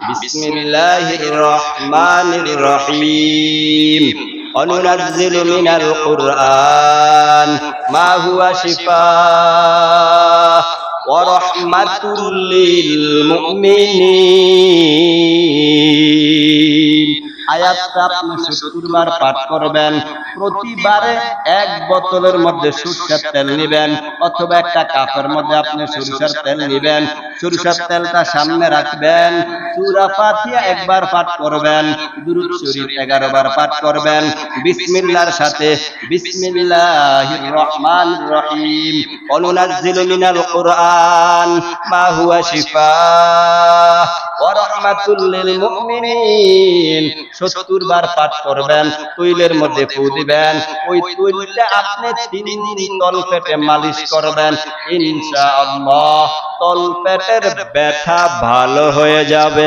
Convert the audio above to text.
বিসমিল্লাহির রহমানির রহিম। অনুনাজ্জিলু মিনাল কুরআন মা হুয়া শিফাa'un ওয়া রাহমাতুল লিল মুমিনিন। আয়াতটা আপনি 70 বার পাঠ করবেন। প্রতিবারে এক বোতলের মধ্যে সরিষার তেল নেবেন, অথবা একটা কাপের মধ্যে আপনি সরিষার তেল নেবেন। সরিষার তেলটা সামনে রাখবেন, সূরা ফাতিহা একবার পাঠ করবেন, দুরূদ শরীফ 11 বার পাঠ করবেন বিসমিল্লাহর সাথে। বিসমিল্লাহির রহমানির রহিম। অনুনাজ্জিলু মিনাল কুরআন মা হুয়া শিফাa'un ওয়া রাহমাতুল লিল মুমিনিন। 70 বার পাঠ করবেন, তৈলের মধ্যে ফু দিবেন। ওই তৈলটা আপনি 3 দিন তলপেটে মালিশ করবেন, ইনশাআল্লাহ তলপেটের ব্যথা ভালো হয়ে যাবে।